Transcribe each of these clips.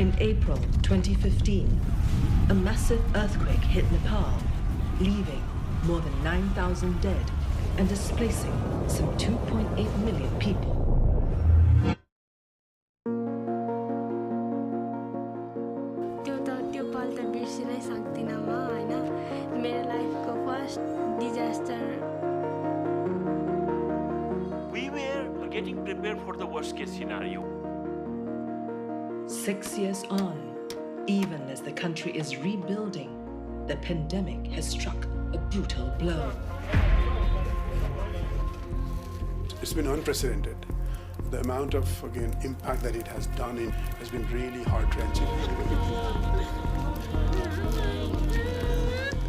In April 2015, a massive earthquake hit Nepal, leaving more than 9,000 dead and displacing some 2.8 million people. We were getting prepared for the worst case scenario. 6 years on, even as the country is rebuilding, the pandemic has struck a brutal blow. It's been unprecedented. The amount of, again, impact that it has done has been really heart-wrenching.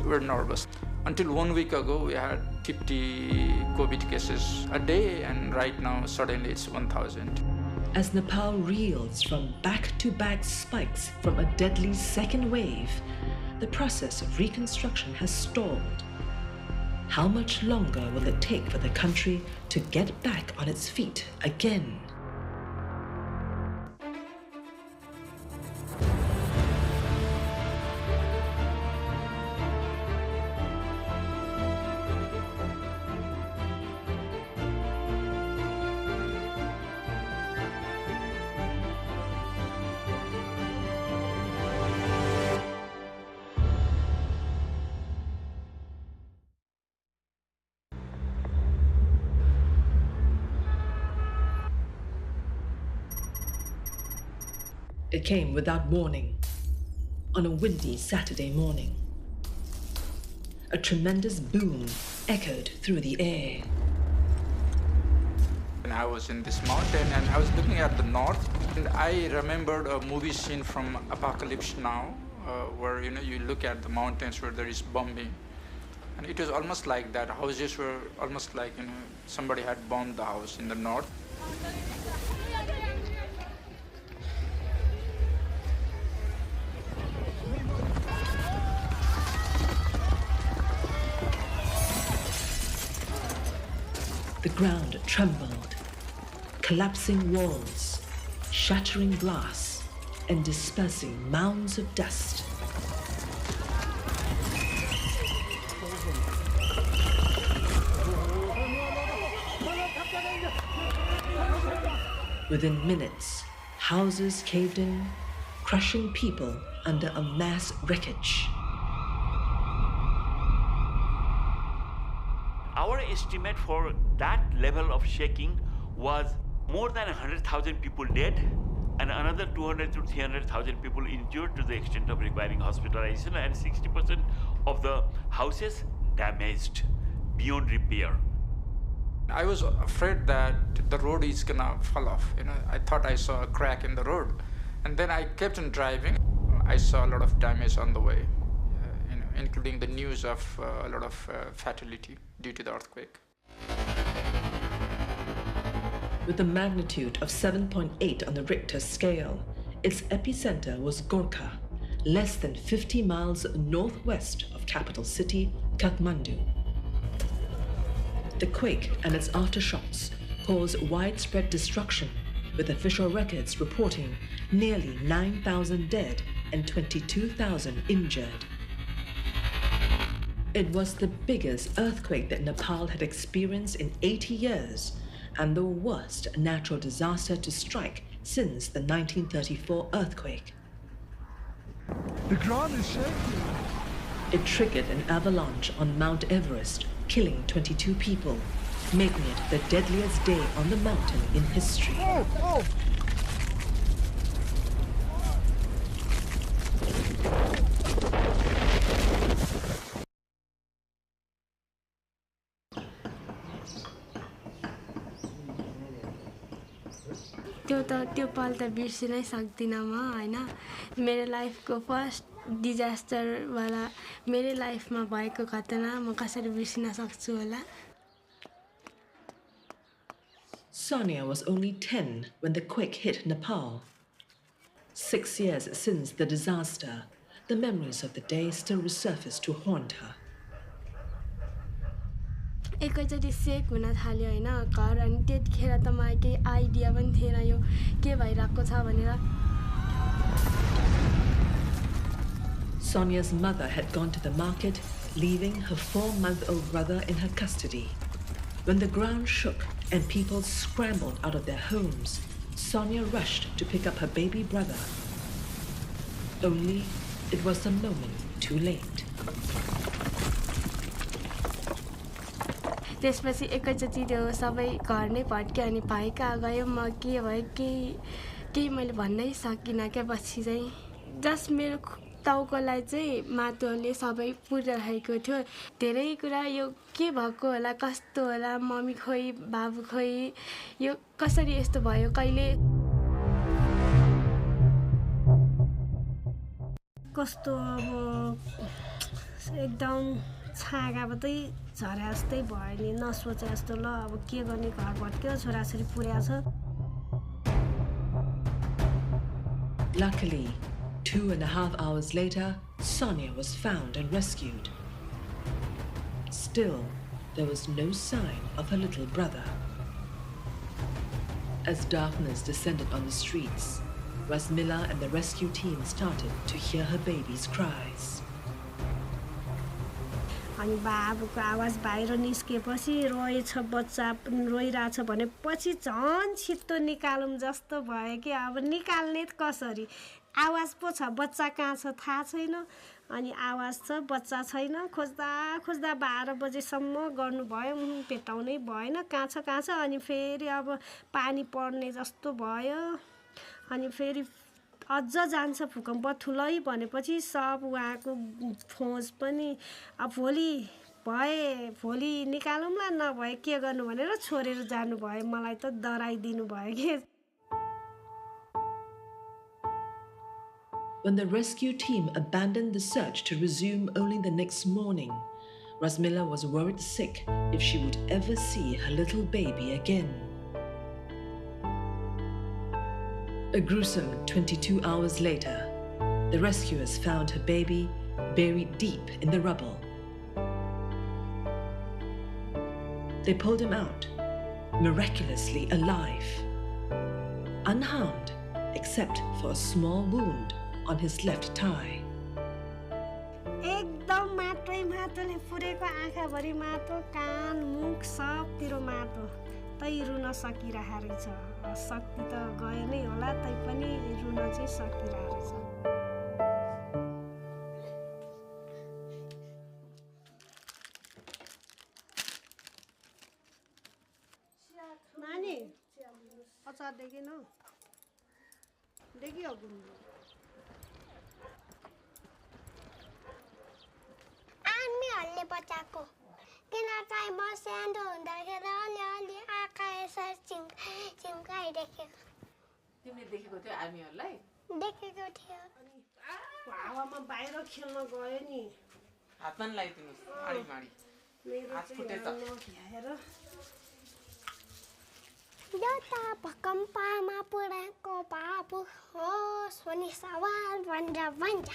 We're nervous. Until 1 week ago, we had 50 COVID cases a day, and right now, suddenly it's 1,000. As Nepal reels from back-to-back spikes from a deadly second wave, the process of reconstruction has stalled. How much longer will it take for the country to get back on its feet again? It came without warning, on a windy Saturday morning. A tremendous boom echoed through the air. And I was in this mountain, and I was looking at the north, and I remembered a movie scene from Apocalypse Now, where you look at the mountains where there is bombing. And it was almost like that. Houses were almost like somebody had bombed the house in the north. The ground trembled, collapsing walls, shattering glass, and dispersing mounds of dust. Within minutes, houses caved in, crushing people under a mass wreckage. Our estimate for that level of shaking was more than 100,000 people dead and another 200 to 300,000 people injured to the extent of requiring hospitalization, and 60% of the houses damaged beyond repair. I was afraid that the road is gonna fall off. I thought I saw a crack in the road. And then I kept on driving. I saw a lot of damage on the way, including the news of a lot of fatality due to the earthquake. With a magnitude of 7.8 on the Richter scale, its epicenter was Gorkha, less than 50 miles northwest of capital city Kathmandu. The quake and its aftershocks caused widespread destruction, with official records reporting nearly 9,000 dead and 22,000 injured. It was the biggest earthquake that Nepal had experienced in 80 years, and the worst natural disaster to strike since the 1934 earthquake. The ground is shaking. It triggered an avalanche on Mount Everest, killing 22 people, making it the deadliest day on the mountain in history. Oh! त्यो पल त बिर्सिनै सक्दिनँ म हैन मेरो लाइफको first disaster वाला मेरो लाइफमा भएको घटना म कसरी बिर्सिन सक्छु होला Sonia was only 10 when the quake hit Nepal. 6 years since the disaster, the memories of the day still resurface to haunt her. एकैचोटि सेक हुन थाल्यो हैन घर अनि त्यतिखेर त मलाई केही आइडिया पनि थिएन यो के भइराको छ भनेर Sonia's mother had gone to the market, leaving her 4-month-old brother in her custody. When the ground shook and people scrambled out of their homes, Sonia rushed to pick up her baby brother. Only it was a moment too late. त्यसपछि एकैचोटि त्यो सबै घर नै भट्क्यो अनि भाइ कहाँ गयो म के भयो केही मैले भन्नै सकिनँ क्या पछि चाहिँ जस्ट मेरो टाउकोलाई चाहिँ माटोले सबै पुरिरहेको थियो धेरै कुरा यो के भएको होला कस्तो होला मम्मी खोइ बाबु खोइ यो कसरी यस्तो भयो कहिले कस्तो अब एकदम छागाबाटै झरे जस्तै भयो नि नसोचे जस्तो ल अब के गर्ने घर भट्क्यो छोराछोरी पुर्या छ Luckily, 2.5 hours later, Sonia was found and rescued. Still, there was no sign of her little brother. As darkness descended on the streets, Rasmila and the rescue team started to hear her baby's cries. अनि बाबुको आवाज बाहिर निस्केपछि रोएछ बच्चा रोइरहेछ भनेपछि झन् छिट्टो निकालौँ जस्तो भयो कि अब निकाल्ने कसरी आवाज पो छ बच्चा कहाँ छ थाहा छैन अनि आवाज छ बच्चा छैन खोज्दा खोज्दा 12 बजेसम्म गर्नुभयो भेटाउनै भएन कहाँ छ अनि फेरि अब पानी पर्ने जस्तो भयो अनि फेरि अझ जान्छ भूकम्प ठुलै भनेपछि सब उहाँको खोज पनि अब भोलि निकालौँला नभए के गर्नु भनेर छोडेर जानुभयो मलाई त डराइदिनु भयो के When the rescue team abandoned the search to resume only the next morning, Rasmila was worried sick if she would ever see her little baby again. A gruesome 22 hours later, the rescuers found her baby buried deep in the rubble. They pulled him out, miraculously alive, unharmed except for a small wound on his left thigh. एकदम माटोले पुरेको आँखाभरि माटो कान मुख सबतिर माटो तै run सकिरहेको रहेछ शक्ति त गए नै होला तै पनि रुन चाहिँ सकिरहेको रहेछ नानी अचार देखेन देखियो आर्मीहरूले बचाएको किन चाहिँ म सानो हुँदाखेरि अलिअलि आँखा यसरी चिम्काइदेखेको तिमीले देखेको थियो आर्मीहरूलाई देखेको थियो हावामा बाहिर खेल्न गयो नि हातमा लगाइदिनुहोस् आडी हात फुटेछ यो त भूकम्पमा पुराको बाबु हो सोनी सवाल भन्छ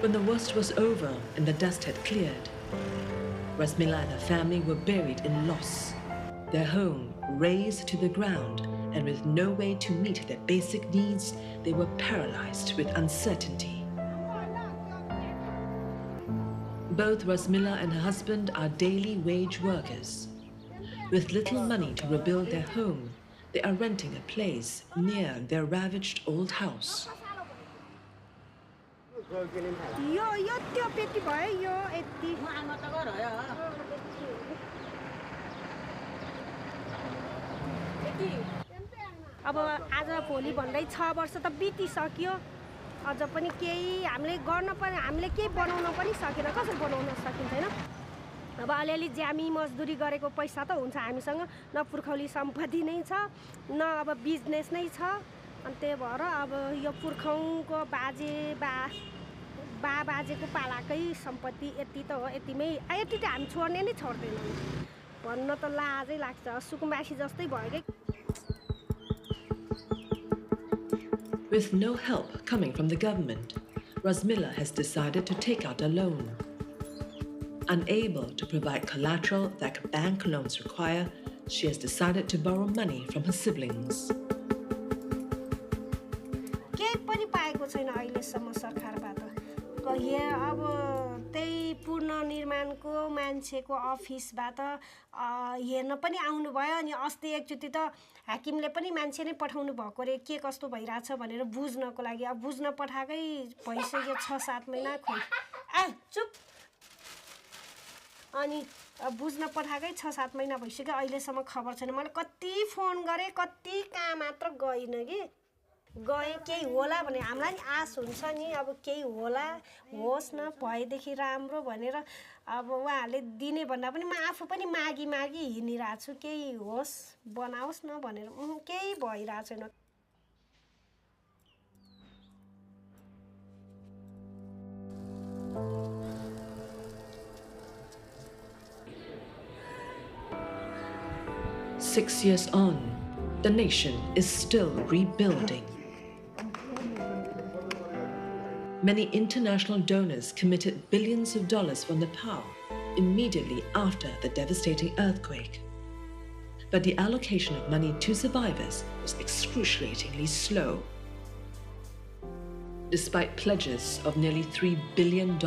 When the worst was over and the dust had cleared, Rasmila and her family were buried in loss, their home razed to the ground, and with no way to meet their basic needs, they were paralyzed with uncertainty. Both Rasmila and her husband are daily wage workers. With little money to rebuild their home, they are renting a place near their ravaged old house. यो त्यो पेटी भयो यो यति अब आज भोलि भन्दै 6 वर्ष त बितिसक्यो अझ पनि केही हामीले गर्न पनि हामीले केही बनाउन पनि सकेन कसरी बनाउन सकिन्छ हैन अब अलिअलि ज्यामी मजदुरी गरेको पैसा त हुन्छ हामीसँग न पुर्खौली सम्पत्ति नै छ न अब बिजनेस नै छ अनि त्यही भएर अब यो पुर्खौको बाजेको पालाकै सम्पत्ति यति त हो यतिमै यति त हामी छोड्ने नै छोड्दैनौँ भन्न त लाजै लाग्छ सुकुम्बासी जस्तै भयो के With no help coming from the government, Rasmila has decided to take out a loan. Unable to provide collateral that bank loans require, she has decided to borrow money from her siblings. केही पनि पाएको छैन अहिलेसम्म सरकारबाट अब त्यही पुनर्निर्माणको मान्छेको अफिसबाट हेर्न पनि आउनुभयो अनि अस्ति एकचोटि त हाकिमले पनि मान्छे नै पठाउनु भएको रे के कस्तो भइरहेछ भनेर बुझ्नको लागि अब बुझ्न पठाएकै भइसक्यो 6-7 महिना खोइ चुप अनि बुझ्न पठाएकै 6-7 महिना भइसक्यो अहिलेसम्म खबर छैन मलाई कति फोन गरे कति कहाँ मात्र गइन कि गए केही होला भने हामीलाई नि आश हुन्छ नि अब केही होला होस् न भएदेखि राम्रो भनेर अब उहाँहरूले दिने भन्दा पनि म आफू पनि मागी हिँडिरहेको छु केही होस् बनाओस् न भनेर केही भइरहेको छैन Six years on, the nation is still rebuilding. Many international donors committed billions of dollars for Nepal immediately after the devastating earthquake. But the allocation of money to survivors was excruciatingly slow. Despite pledges of nearly $3 billion,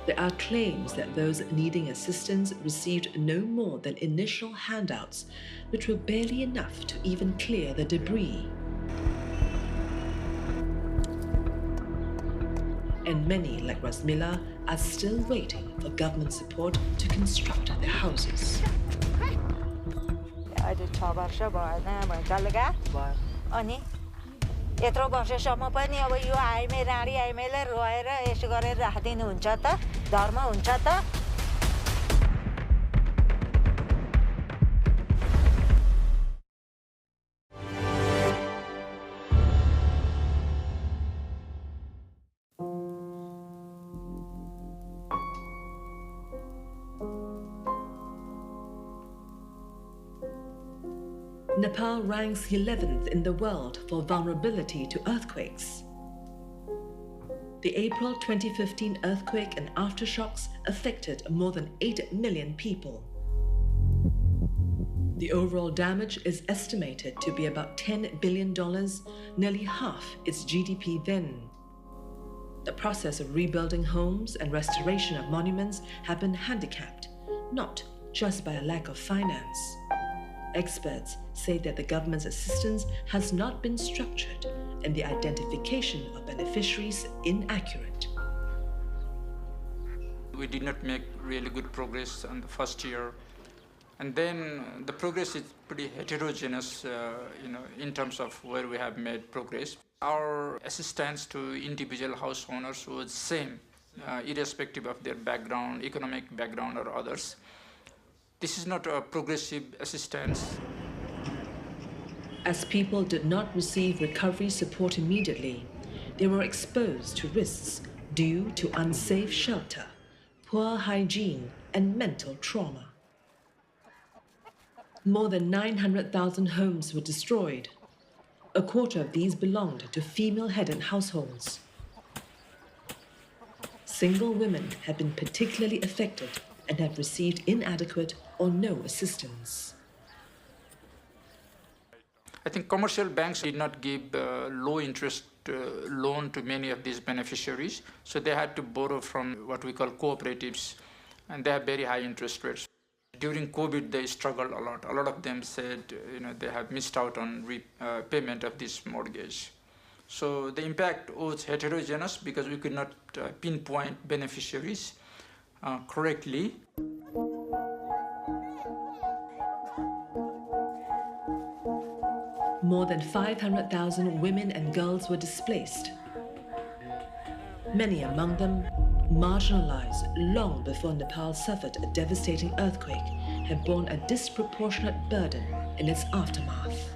there are claims that those needing assistance received no more than initial handouts, which were barely enough to even clear the debris. And many, like Rasmila, are still waiting for government support to construct their houses. यत्रो वर्षसम्म पनि अब यो आइमे राडी आइमेले रोएर यसो गरेर राखिदिनु हुन्छ त धर्म हुन्छ त Nepal ranks 11th in the world for vulnerability to earthquakes. The April 2015 earthquake and aftershocks affected more than 8 million people. The overall damage is estimated to be about $10 billion, nearly half its GDP then. The process of rebuilding homes and restoration of monuments have been handicapped, not just by a lack of finance. Experts say that the government's assistance has not been structured and the identification of beneficiaries inaccurate. We did not make really good progress on the first year. And then the progress is pretty heterogeneous, in terms of where we have made progress. Our assistance to individual house owners was same, irrespective of their background, economic background or others. This is not a progressive assistance. As people did not receive recovery support immediately, they were exposed to risks due to unsafe shelter, poor hygiene, and mental trauma. More than 900,000 homes were destroyed. A quarter of these belonged to female-headed households. Single women have been particularly affected and have received inadequate or no assistance. I think commercial banks did not give low-interest loan to many of these beneficiaries, so they had to borrow from what we call cooperatives, and they have very high interest rates. During COVID, they struggled a lot. A lot of them said, they have missed out on payment of this mortgage. So the impact was heterogeneous because we could not pinpoint beneficiaries correctly. More than 500,000 women and girls were displaced. Many among them, marginalized long before Nepal suffered a devastating earthquake, have borne a disproportionate burden in its aftermath.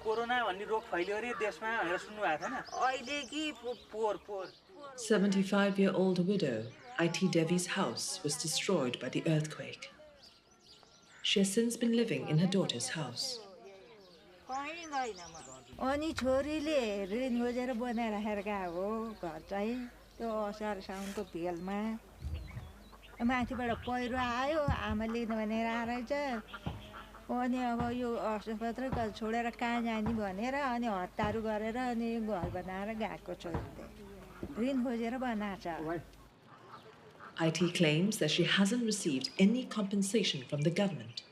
Corona भन्ने रोग फैलियो रे देशमा भनेर सुन्नु भएको थिएन अहिले कि पोर 75-year-old widow IT Devi's house was destroyed by the earthquake. She has since been living in her daughter's house. कहीँ गइनँ म अनि छोरीले ऋण खोजेर बनाइराखेर गएको घर चाहिँ त्यो असार साउनको भेलमा माथिबाट पहिरो आयो आमाले भनेर आएछ अनि अब यो अस्पताल छोडेर कहाँ जाने भनेर अनि हत्ताहरू गरेर अनि घर बनाएर गएको छोरीले ऋण खोजेर बनाएछ IT claims that she hasn't received any compensation from the government,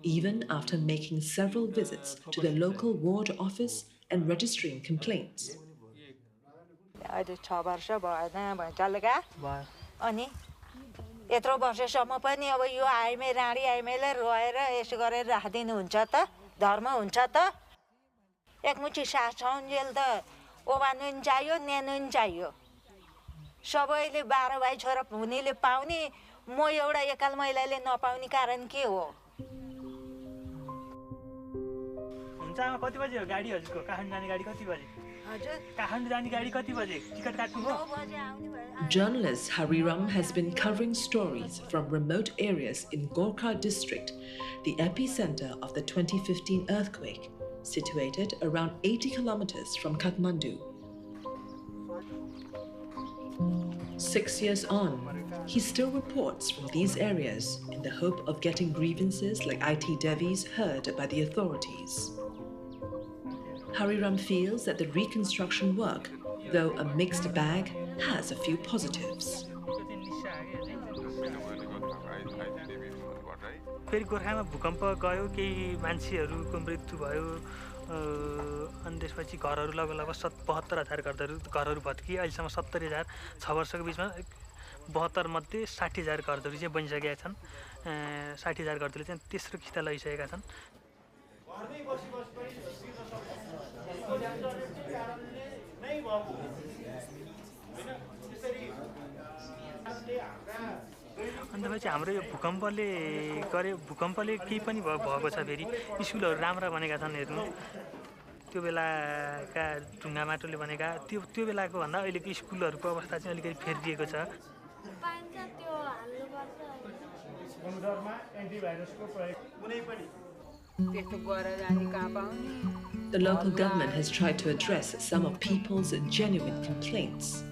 even after making several visits to the local ward office and registering complaints. अहिले 6 वर्ष भएन भैँचालेका अनि यत्रो वर्षसम्म पनि अब यो आइमे राडी आइमेले रोएर यसो गरेर राखिदिनुहुन्छ त धर्म हुन्छ त एकमुठी सास छौन्जेल त ओभानु नि चाहियो नेनु नि चाहियो सबैले 12 भाइ छोरा हुनेले पाउने म एउटा एकाल महिलाले नपाउने कारण के हो हुन्छ आमा कति बजे हो गाडी हजुरको काठमाडौँ जाने गाडी कति बजे हजुर काठमाडौँ जाने गाडी कति बजे टिकट काट्नु हो 9 बजे आउने भयो Journalist Hariram has been covering stories from remote areas in Gorkha district, the epicenter of the 2015 earthquake, situated around 80 kilometers from Kathmandu. 6 years on, he still reports from these areas in the hope of getting grievances like IT Devi's heard by the authorities. Hariram feels that the reconstruction work, though a mixed bag, has a few positives. फेरि गोर्खामा भूकम्प गयो केही मान्छेहरूको मृत्यु भयो अनि त्यसपछि घरहरू लगभग 72,000 घरहरू भत्किए अहिलेसम्म 70,000 6 वर्षको बिचमा 72 मध्ये 60,000 घरहरू चाहिँ बनिसकेका छन् 60,000 घरहरूले चाहिँ तेस्रो किस्ता लैसकेका छन् अनि त्यसपछि हाम्रो यो भूकम्पले केही पनि भएको छ फेरि स्कुलहरू राम्रा बनेका छन् हेर्नु त्यो बेलाका ढुङ्गा माटोले बनेका त्यो बेलाको भन्दा अहिलेको स्कुलहरूको अवस्था चाहिँ अलिकति फेरिएको छ The local government has tried to address some of people's genuine complaints.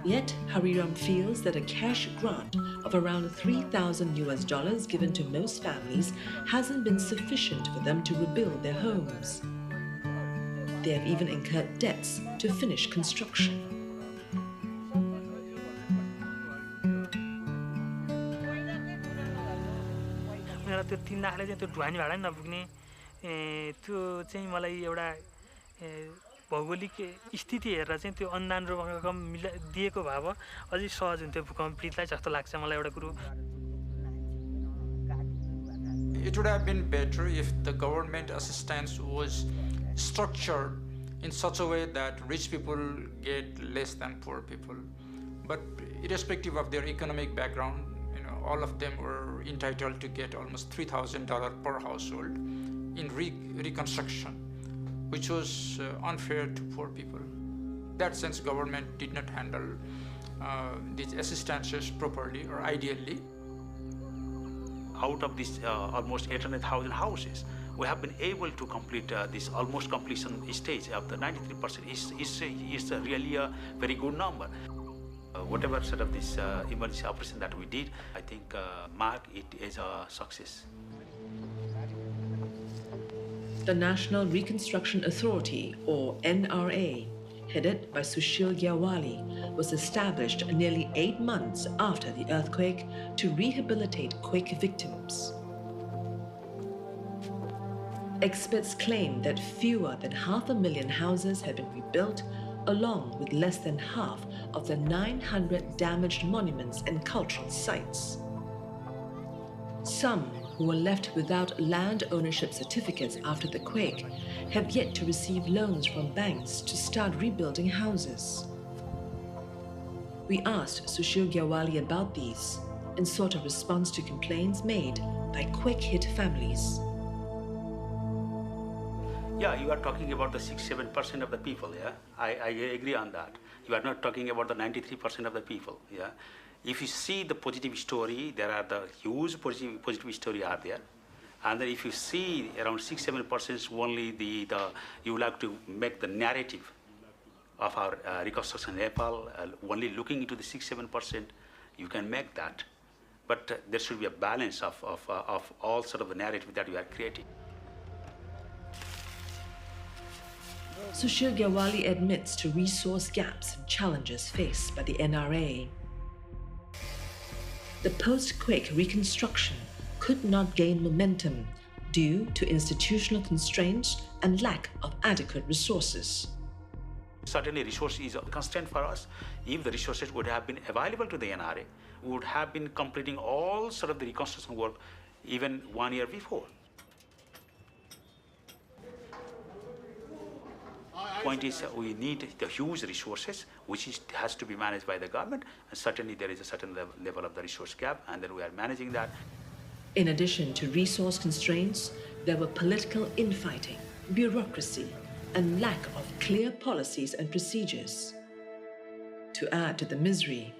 Yet, Hariram feels that a cash grant of around $3,000 given to most families hasn't been sufficient for them to rebuild their homes. They have even incurred debts to finish construction. त्यो 3 लाखले चाहिँ त्यो ढुवानी भाडा नपुग्ने त्यो चाहिँ मलाई एउटा भौगोलिक स्थिति हेरेर चाहिँ त्यो अनुदान रकम दिएको भए अझै सहज हुन्थ्यो भूकम्प पीडितलाई जस्तो लाग्छ मलाई एउटा कुरो It would have been better if the government assistance was structured in such a way that rich people get less than poor people. But irrespective of their economic background, all of them were entitled to get almost $3,000 per household in reconstruction, which was unfair to poor people. In that sense, government did not handle these assistances properly or ideally. Out of this almost 800,000 houses, we have been able to complete this almost completion stage of the 93% is really a very good number. Whatever sort of this emergency operation that we did, I think mark it as a success. The National Reconstruction Authority, or NRA, headed by Sushil Gyawali, was established nearly 8 months after the earthquake to rehabilitate quake victims. Experts claim that fewer than 500,000 houses have been rebuilt, along with less than half of the 900 damaged monuments and cultural sites. Some who were left without land ownership certificates after the quake have yet to receive loans from banks to start rebuilding houses. We asked Sushil Gyawali about these and sought a response to complaints made by quake-hit families. Yeah, you are talking about the 6-7% of the people, yeah? I agree on that. You are not talking about the 93% of the people, yeah? If you see the positive story, there are the huge positive story are there. And then if you see around 6-7% only you will have to make the narrative of our reconstruction in Nepal, only looking into the 6-7%, you can make that. But there should be a balance of all sort of the narrative that we are creating. Sushil Gyawali admits to resource gaps and challenges faced by the NRA. The post-quake reconstruction could not gain momentum due to institutional constraints and lack of adequate resources. Certainly resource is a constraint for us. If the resources would have been available to the NRA, we would have been completing all sort of the reconstruction work even 1 year before. Point is, we need the huge resources, which has to be managed by the government, and certainly there is a certain level of the resource gap, and then we are managing that. In addition to resource constraints, there were political infighting, bureaucracy, and lack of clear policies and procedures. To add to the misery,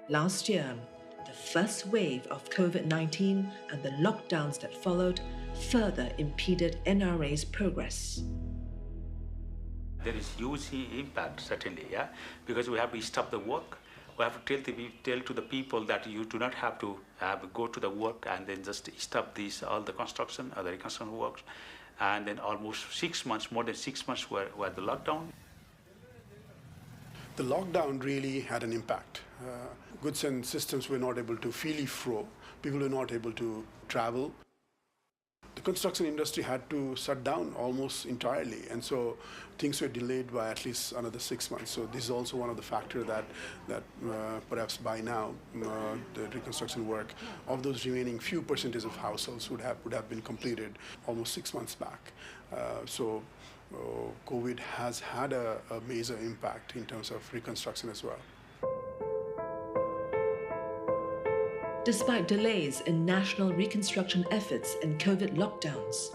last year, the first wave of COVID-19 and the lockdowns that followed further impeded NRA's progress. There is huge impact, certainly, yeah, because we have to stop the work. We have to tell to the people that you do not have to go to the work and then just stop all the construction or the reconstruction works. And then almost 6 months, more than 6 months were the lockdown. The lockdown really had an impact. Goods and systems were not able to freely flow. People were not able to travel. The construction industry had to shut down almost entirely, and so things were delayed by at least another 6 months. So this is also one of the factors that perhaps by now the reconstruction work of those remaining few percentage of households would have been completed almost 6 months back. So COVID has had a major impact in terms of reconstruction as well. Despite delays in national reconstruction efforts and COVID lockdowns,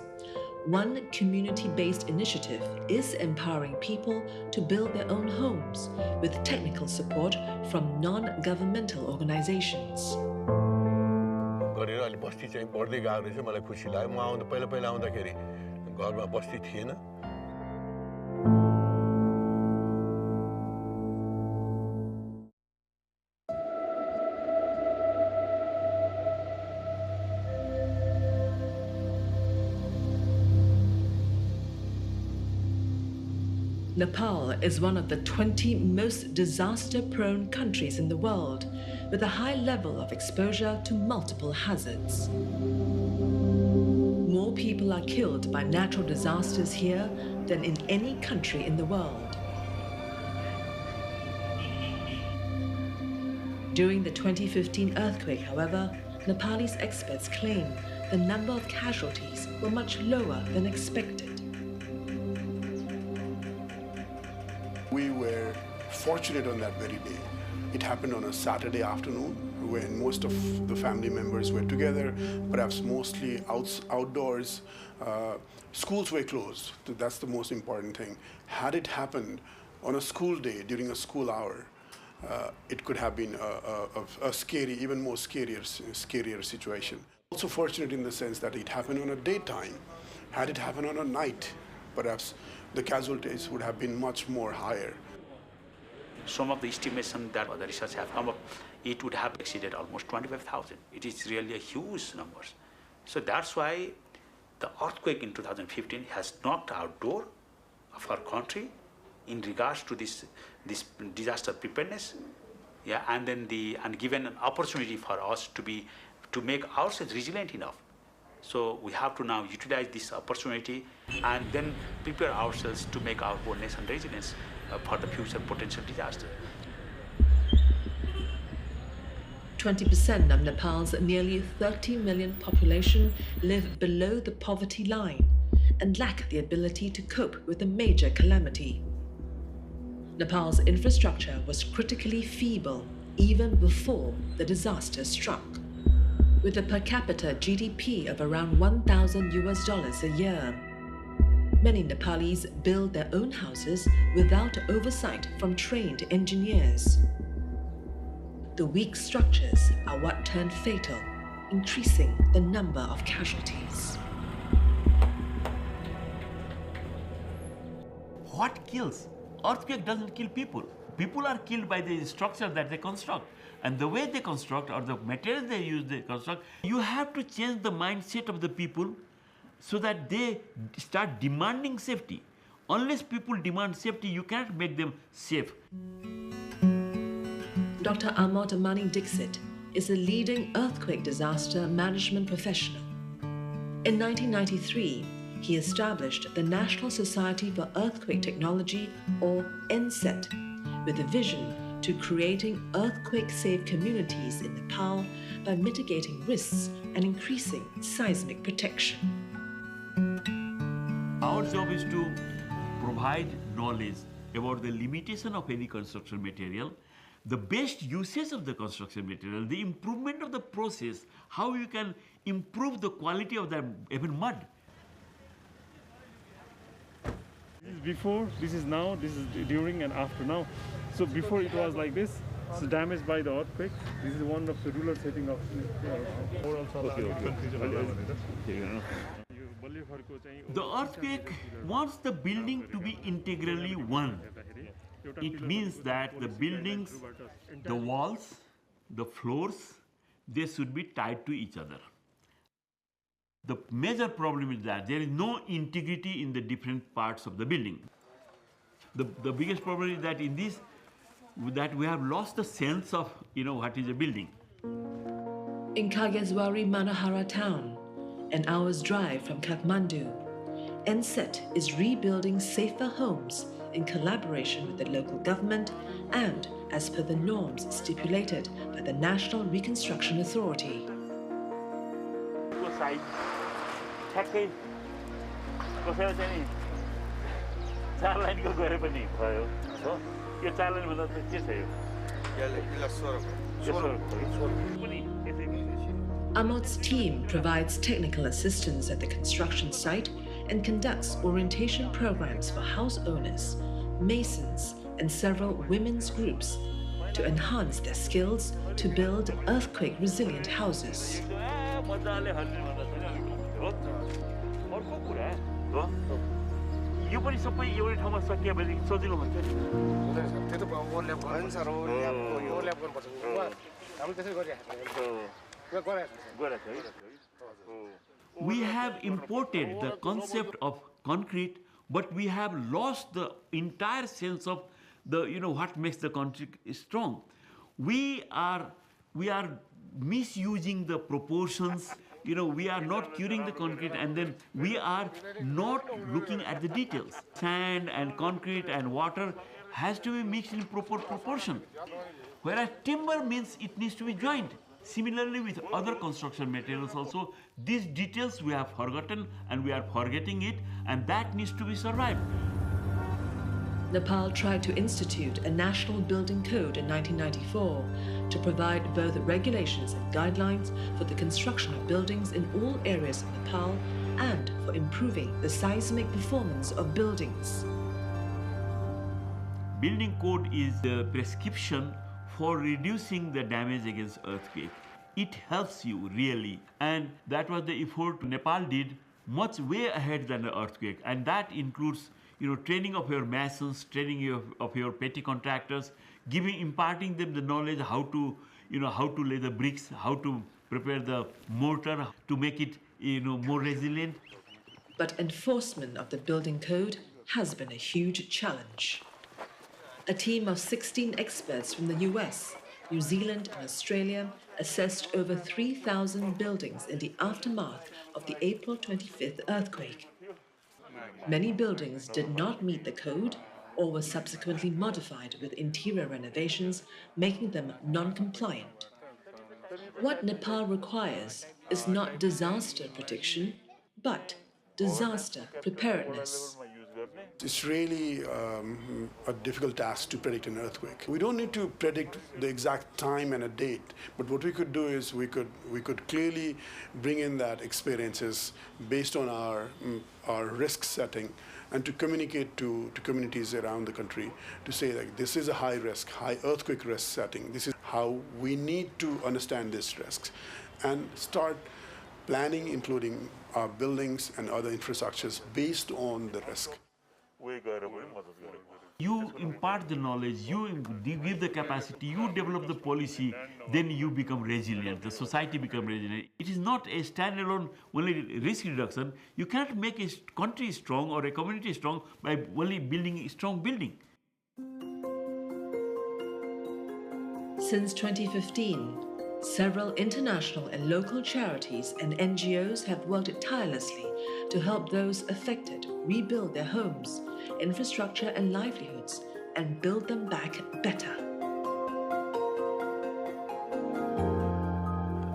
one community-based initiative is empowering people to build their own homes with technical support from non-governmental organizations. Nepal is one of the 20 most disaster-prone countries in the world, with a high level of exposure to multiple hazards. More people are killed by natural disasters here than in any country in the world. During the 2015 earthquake, however, Nepalese experts claim the number of casualties were much lower than expected. We were fortunate on that very day. It happened on a Saturday afternoon when most of the family members were together, perhaps mostly outdoors. Schools were closed. That's the most important thing. Had it happened on a school day during a school hour, it could have been a scary, even more scarier situation. Also fortunate in the sense that it happened on a daytime. Had it happened on a night, perhaps the casualties would have been much more higher. Some of the estimation that the research have come up, it would have exceeded almost 25,000. It is really a huge number. So that's why the earthquake in 2015 has knocked our door of our country in regards to this disaster preparedness, yeah, and then given an opportunity for us to make ourselves resilient enough. So we have to now utilize this opportunity and then prepare ourselves to make our whole nation resilient for the future potential disaster. 20% of Nepal's nearly 30 million population live below the poverty line and lack the ability to cope with a major calamity. Nepal's infrastructure was critically feeble even before the disaster struck. With a per capita GDP of around $1,000 a year, many Nepalis build their own houses without oversight from trained engineers. The weak structures are what turned fatal, increasing the number of casualties. what kills? Earthquake doesn't kill people. People are killed by the structure that they construct. And the way they construct or the materials they use, they construct, you have to change the mindset of the people so that they start demanding safety. Unless people demand safety, you cannot make them safe. Dr. Amod Amani Dixit is a leading earthquake disaster management professional. In 1993, he established the National Society for Earthquake Technology, or NSET, with a vision to creating earthquake-safe communities in Nepal by mitigating risks and increasing seismic protection. Our job is to provide knowledge about the limitation of any construction material, the best usage of the construction material, the improvement of the process, how you can improve the quality of the even mud. This is before, this is now, this is during and after now. So before it was like this, so damaged by the earthquake. This is one of the ruler setting of The earthquake wants the building to be integrally one. It means that the buildings, the walls, the floors, they should be tied to each other. The major problem is that there is no integrity in the different parts of the building. The biggest problem is that in this, that we have lost the sense of, what is a building. In Kagezwari Manohara town, an hour's drive from Kathmandu, NSET is rebuilding safer homes in collaboration with the local government and as per the norms stipulated by the National Reconstruction Authority. Amod's team provides technical assistance at the construction site and conducts orientation programs for house owners, masons, and several women's groups to enhance their skills to build earthquake-resilient houses. We have imported the concept of concrete, but we have lost the entire sense of the, what makes the concrete strong. We are misusing the proportions. We are not curing the concrete, and then we are not looking at the details. Sand and concrete and water has to be mixed in proper proportion. Whereas timber means it needs to be joined. Similarly with other construction materials also, these details we have forgotten and we are forgetting it, and that needs to be survived. Nepal tried to institute a national building code in 1994 to provide both regulations and guidelines for the construction of buildings in all areas of Nepal and for improving the seismic performance of buildings. Building code is the prescription for reducing the damage against earthquake. It helps you really, and that was the effort Nepal did much way ahead than the earthquake, and that includes training of your masons, training of your petty contractors, imparting them the knowledge how to lay the bricks, how to prepare the mortar to make it more resilient. But enforcement of the building code has been a huge challenge. A team of 16 experts from the US, New Zealand, and Australia assessed over 3,000 buildings in the aftermath of the April 25th earthquake. Many buildings did not meet the code or were subsequently modified with interior renovations, making them non-compliant. What Nepal requires is not disaster prediction, but disaster preparedness. It's really a difficult task to predict an earthquake. We don't need to predict the exact time and a date, but what we could do is we could clearly bring in that experiences based on our risk setting, and to communicate to communities around the country to say like this is a high risk, high earthquake risk setting. This is how we need to understand these risks and start planning, including our buildings and other infrastructures based on the risk. You impart the knowledge, you give the capacity, you develop the policy, then you become resilient, the society becomes resilient. It is not a standalone only risk reduction. You cannot make a country strong or a community strong by only building a strong building. Since 2015, several international and local charities and NGOs have worked tirelessly to help those affected rebuild their homes, infrastructure and livelihoods and build them back better.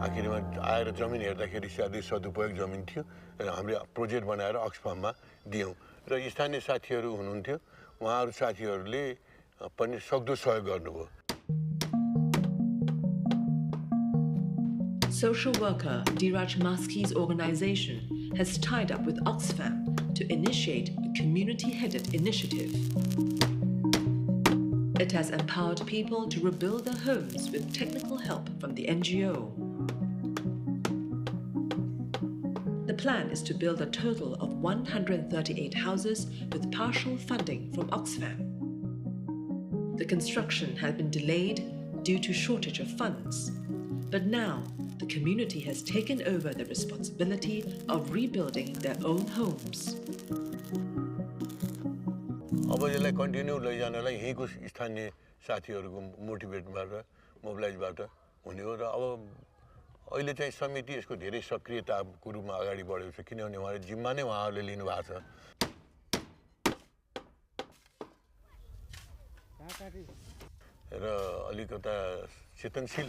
आखिरमा आएर जमिन हेर्दाखेरि साथै सदुपयोग जमिन थियो र हामीले project बनाएर अक्सफार्ममा दियौं र स्थानीय साथीहरू हुनुहुन्थ्यो उहाँहरू साथीहरूले पनि सक्दो सहयोग गर्नुभयो. Social worker Diraj Maski's organization has tied up with Oxfam to initiate a community-headed initiative. It has empowered people to rebuild their homes with technical help from the NGO. The plan is to build a total of 138 houses with partial funding from Oxfam. The construction had been delayed due to shortage of funds, but now the community has taken over the responsibility of rebuilding their own homes. अब यसलाई continue लैजानलाई यहीँको स्थानीय साथीहरूको मोटिभेटबाट मोबिलाइजबाट हुने हो र अब अहिले चाहिँ समिति यसको धेरै सक्रियताको रूपमा अगाडि बढेको छ किनभने उहाँले जिम्मा नै उहाँहरूले लिनु भएको छ. र अलिकता चेतनशील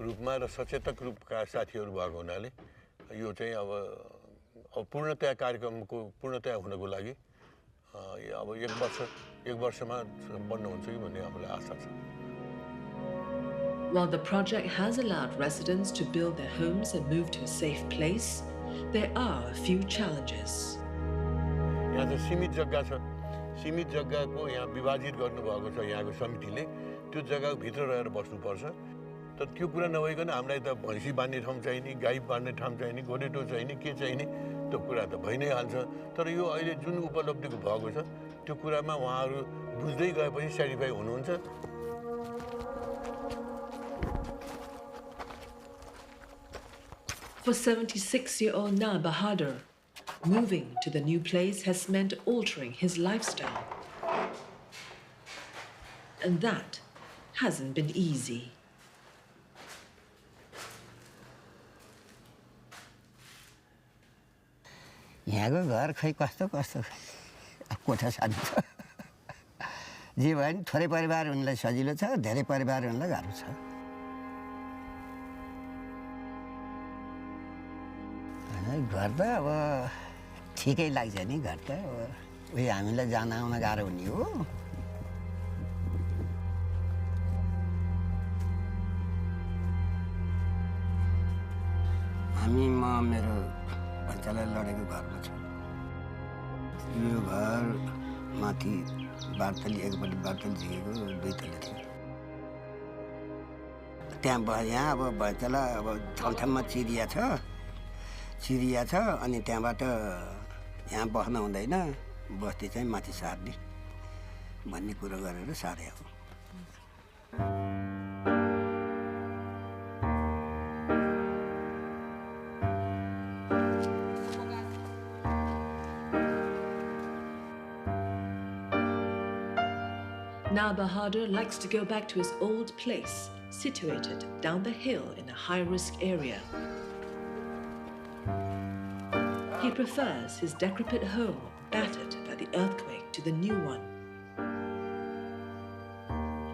रूपमा र सचेतक रूपका साथीहरू भएको हुनाले यो चाहिँ अब पूर्णतया कार्यक्रमको पूर्णतया हुनको लागि अब एक वर्षमा सम्पन्न हुन्छ कि भन्ने हामीलाई आशा छ. While the project has allowed residents to build their homes and move to a safe place, there are a few challenges. यहाँ त सीमित जग्गा छ. सीमित जग्गाको यहाँ विभाजित गर्नुभएको छ यहाँको समितिले. त्यो जग्गाको भित्र रहेर बस्नुपर्छ. तर त्यो कुरा नभइकन हामीलाई त भैँसी बाँध्ने ठाउँ चाहिने, गाई बाँध्ने ठाउँ चाहिने, गोरेटो चाहिने, के चाहिने त्यो कुरा त भइ नै हाल्छ. तर यो अहिले जुन उपलब्धिको भएको छ त्यो कुरामा उहाँहरू बुझ्दै गएपछि सेटिस्फाई हुनुहुन्छ. For 76-year-old Na Bahadur, moving to the new place has meant altering his lifestyle. And that hasn't been easy. यहाँको घर खै कस्तो कस्तो कोठा सानो छ. जे भयो नि थोरै परिवार हुनेलाई सजिलो छ, धेरै परिवार हुनेलाई गाह्रो छ. घर त अब ठिकै लाग्छ नि. घर त अब उयो हामीलाई जान आउन गाह्रो हुने हो. हामी म मेरो बच्चालाई लडेको घरमा छ. यो घर माथि बारतली एकपट्टि बारतली झिकेको 2 तले थियो. त्यहाँ यहाँ अब बच्चालाई अब ठाउँमा चिरिया छ अनि त्यहाँबाट यहाँ बस्न हुँदैन, बस्ती चाहिँ माथि सार्ने भन्ने कुरो गरेर सारे हो. Na Bahadur likes to go back to his old place, situated down the hill in a high-risk area. He prefers his decrepit home, battered by the earthquake, to the new one.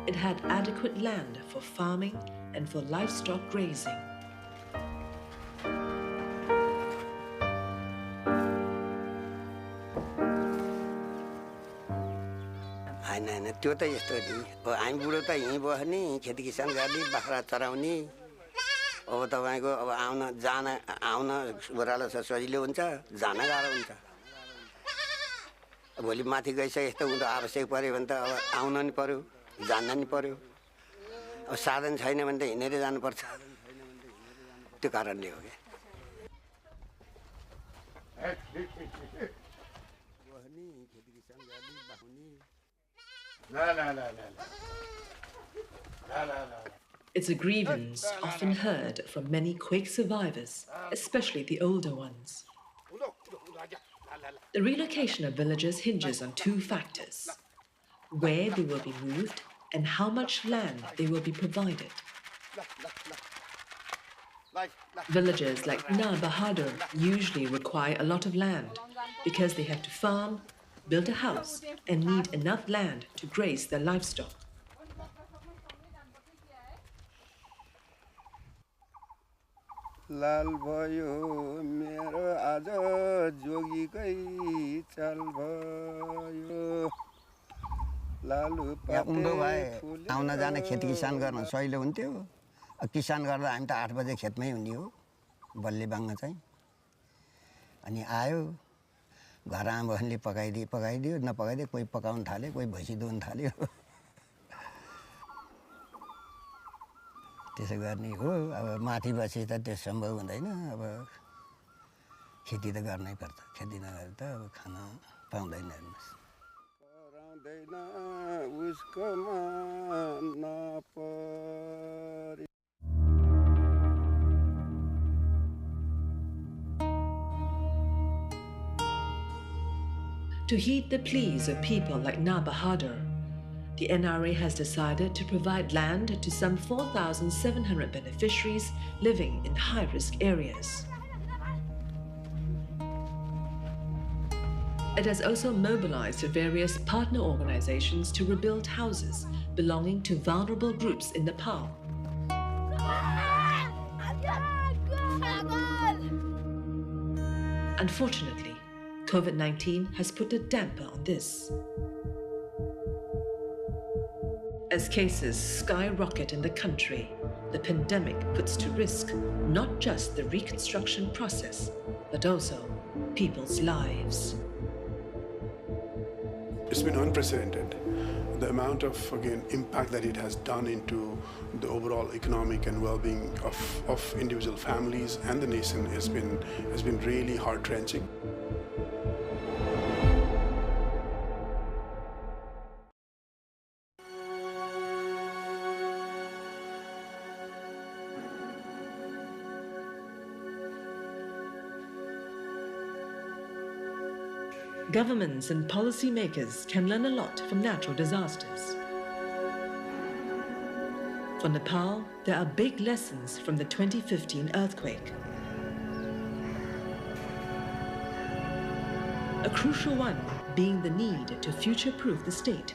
It had adequate land for farming and for livestock grazing. होइन त्यो त यस्तो नि. अब हामी बुढो त यहीँ बस्ने, खेती किसान गर्ने, बाख्रा चराउने. अब तपाईँको अब आउन ओह्रालो छ सजिलो हुन्छ, जान गाह्रो हुन्छ. भोलि माथि गइसके यस्तो हुँदा आवश्यक पऱ्यो भने त अब आउन नि पऱ्यो, जान्न नि पऱ्यो. अब साधन छैन भने त हिँडेर जानुपर्छ. त्यो कारणले हो क्या. It's a grievance often heard from many quake survivors, especially the older ones. The relocation of villagers hinges on two factors: where they will be moved and how much land they will be provided. Villagers like Na Bahadur usually require a lot of land because they have to farm, build a house, and need enough land to graze their livestock. लाल भयो मेरो आज जोगीकै चाल भयो लालु उँधो भए आउन जाने खेती किसान गर्न सजिलो हुन्थ्यो किसान गर्दा हामी त 8 बजे खेतमै हुने हो बल्ले बाङ्गा चाहिँ अनि आयो घर आमाले पकाइदियो नपकाइदियो कोही पकाउन थाल्यो कोही भैँसी दुहुन थाल्यो त्यसो गर्ने हो अब माथि बसे त त्यो सम्भव हुँदैन अब खेती त गर्नै पर्छ खेती नगरे त अब खान पाउँदैन हेर्नुस् पराउँदैन उसको मन नपरी To heed the pleas of people like Na Bahadur, the NRA has decided to provide land to some 4,700 beneficiaries living in high-risk areas. It has also mobilized various partner organizations to rebuild houses belonging to vulnerable groups in Nepal. Unfortunately, COVID-19 has put a damper on this. As cases skyrocket in the country, the pandemic puts to risk not just the reconstruction process, but also people's lives. It's been unprecedented. The amount of, again, impact that it has done into the overall economic and well-being of individual families and the nation has been really heart-wrenching. Governments and policymakers can learn a lot from natural disasters. For Nepal, there are big lessons from the 2015 earthquake. A crucial one being the need to future-proof the state,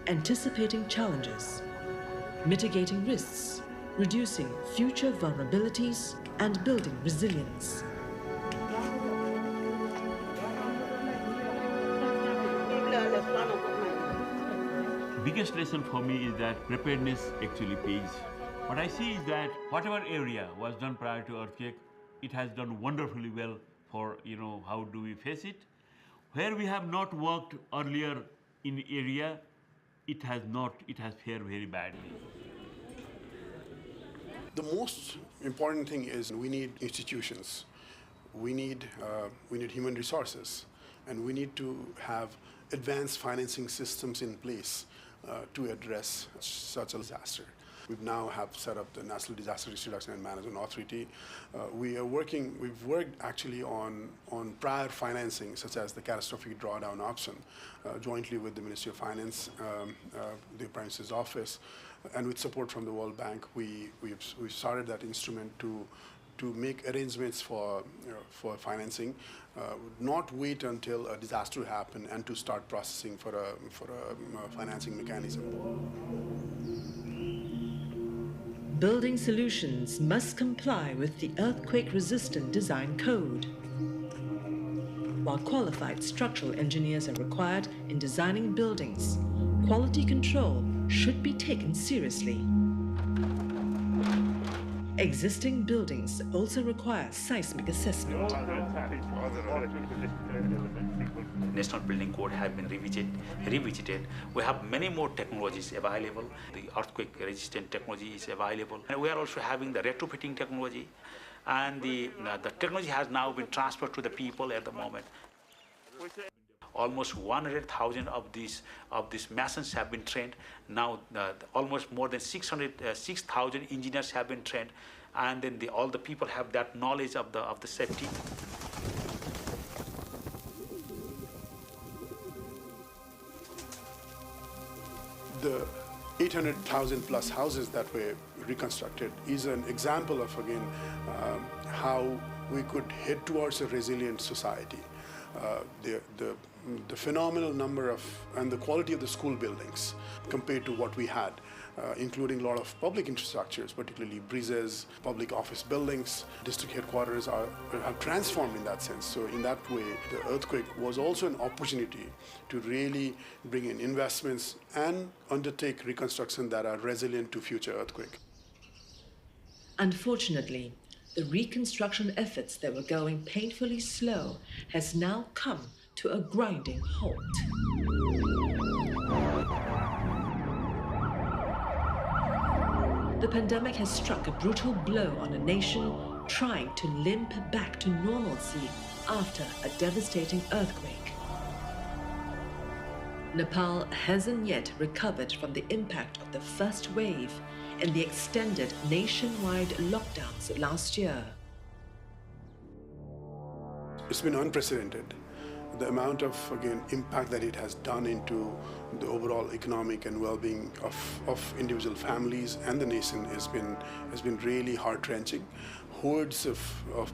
anticipating challenges, mitigating risks, reducing future vulnerabilities, and building resilience. Biggest lesson for me is that preparedness actually pays. What I see is that whatever area was done prior to earthquake, it has done wonderfully well for, how do we face it. Where we have not worked earlier in area, it has fared very badly. The most important thing is we need institutions, we need human resources, and we need to have advanced financing systems in place to address such a disaster. We now have set up the National Disaster Risk Reduction and Management Authority. We've worked actually on prior financing, such as the catastrophic drawdown option, jointly with the Ministry of Finance, the Prime Minister's Office, and with support from the World Bank. We've started that instrument to make arrangements for financing, not wait until a disaster happens and to start processing for a financing mechanism. Building solutions must comply with the earthquake-resistant design code. While qualified structural engineers are required in designing buildings, quality control should be taken seriously. Existing buildings also require seismic assessment. National Building Code have been revisited. We have many more technologies available. The earthquake-resistant technology is available. And we are also having the retrofitting technology. And the technology has now been transferred to the people at the moment. almost 100,000 of these masons have been trained. Now almost more than 6,000 engineers have been trained, and then all the people have that knowledge of the safety. The 800,000 plus houses that were reconstructed is an example of, again, how we could head towards a resilient society. The phenomenal number of and the quality of the school buildings compared to what we had, including a lot of public infrastructures, particularly breezes, public office buildings, district headquarters have transformed in that sense. So in that way, the earthquake was also an opportunity to really bring in investments and undertake reconstruction that are resilient to future earthquake. Unfortunately, the reconstruction efforts that were going painfully slow has now come to a grinding halt. The pandemic has struck a brutal blow on a nation trying to limp back to normalcy after a devastating earthquake. Nepal hasn't yet recovered from the impact of the first wave and the extended nationwide lockdowns last year. It's been unprecedented. The amount of, again, impact that it has done into the overall economic and well-being of individual families and the nation has been really heart-wrenching. Hordes of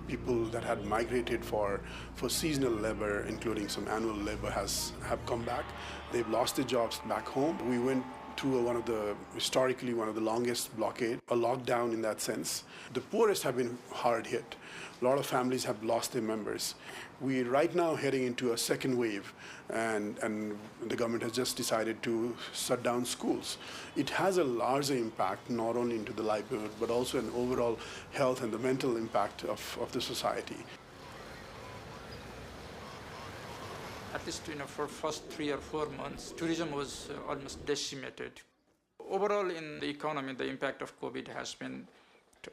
people that had migrated for seasonal labor, including some annual labor, have come back. They've lost their jobs back home. We went through historically one of the longest blockade, a lockdown in that sense. The poorest have been hard hit. A lot of families have lost their members. We're right now heading into a second wave, and the government has just decided to shut down schools. It has a larger impact, not only into the livelihood, but also an overall health and the mental impact of the society. At least for first 3 or 4 months, tourism was almost decimated. Overall in the economy, the impact of COVID has been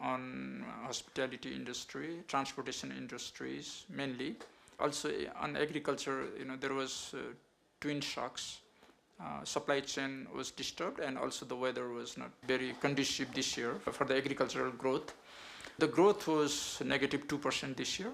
on hospitality industry, transportation industries mainly. Also on agriculture, there was twin shocks. Supply chain was disturbed, and also the weather was not very conducive this year for the agricultural growth. The growth was negative 2% this year.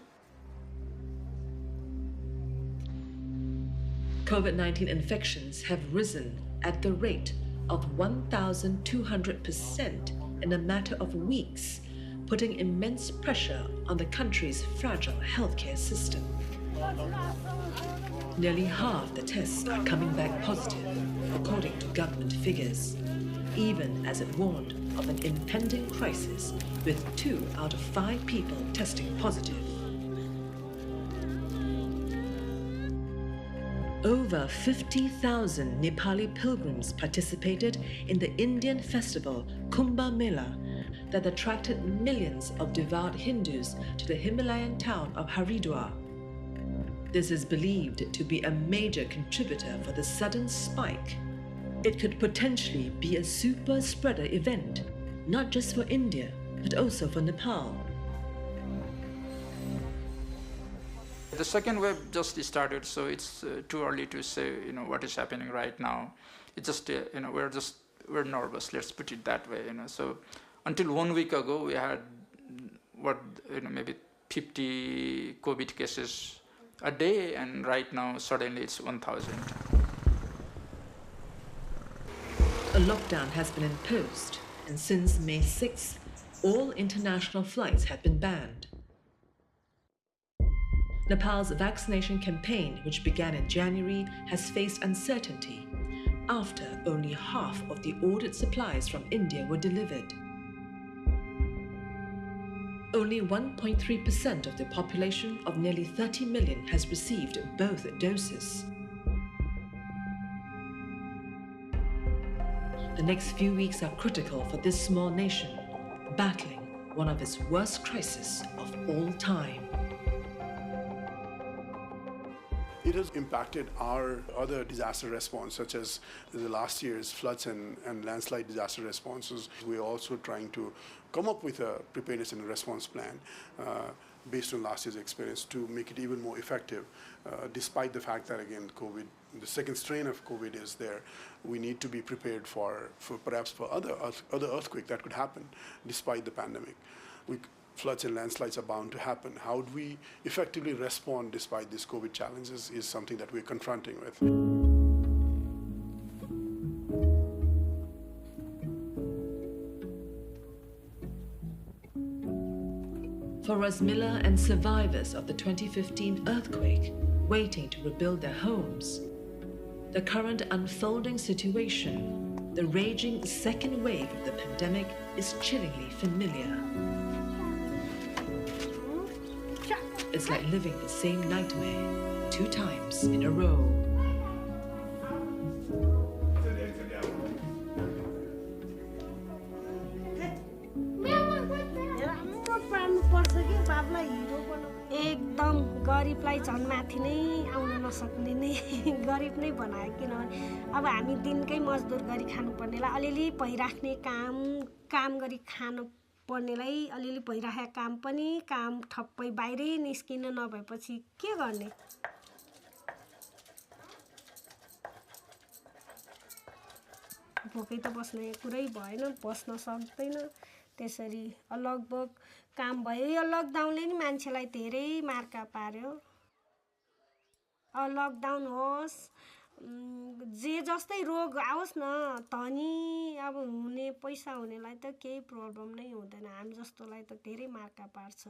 COVID-19 infections have risen at the rate of 1,200% in a matter of weeks, putting immense pressure on the country's fragile healthcare system. Nearly half the tests are coming back positive, according to government figures, even as it warned of an impending crisis with 2 out of 5 people testing positive. Over 50,000 Nepali pilgrims participated in the Indian festival Kumbh Mela that attracted millions of devout Hindus to the Himalayan town of Haridwar. This is believed to be a major contributor for the sudden spike. It could potentially be a super spreader event, not just for India, but also for Nepal. The second wave just started, so it's too early to say, what is happening right now. It's just, we're nervous. Let's put it that way, So until 1 week ago, we had maybe 50 COVID cases a day, and right now suddenly it's 1,000. A lockdown has been imposed, and since May 6th, all international flights have been banned. Nepal's vaccination campaign, which began in January, has faced uncertainty after only half of the ordered supplies from India were delivered. Only 1.3% of the population of nearly 30 million has received both doses. The next few weeks are critical for this small nation, battling one of its worst crises of all time. It has impacted our other disaster response, such as the last year's floods and landslide disaster responses. We're also trying to come up with a preparedness and response plan based on last year's experience to make it even more effective, despite the fact that, again, COVID, the second strain of COVID is there. We need to be prepared for perhaps for other earthquake that could happen despite the pandemic. Floods and landslides are bound to happen. How do we effectively respond despite these COVID challenges is something that we're confronting with. For Rasmila and survivors of the 2015 earthquake waiting to rebuild their homes, the current unfolding situation, the raging second wave of the pandemic, is chillingly familiar. It's like living the same nightmare 2 times in a row. एकदम गरिबलाई झन् माथि नै आउन नसक्ने नै गरिब नै बनायो किनभने अब हामी दिनकै मजदुर गरी खानुपर्नेलाई अलिअलि भइराख्ने काम गरी खानु पर्नेलाई अलिअलि भइराखेको काम पनि काम ठप्पै बाहिरै निस्किन नभएपछि के गर्ने भोकै त बस्ने कुरै भएन बस्न सक्दैन त्यसरी लगभग काम भयो यो लकडाउनले नि मान्छेलाई धेरै मार्का पार्यो लकडाउन होस् जे जस्तै रोग आओस् न धनी अब हुने पैसा हुनेलाई त केही प्रब्लम नै हुँदैन हामी जस्तोलाई त धेरै मार्का पार्छ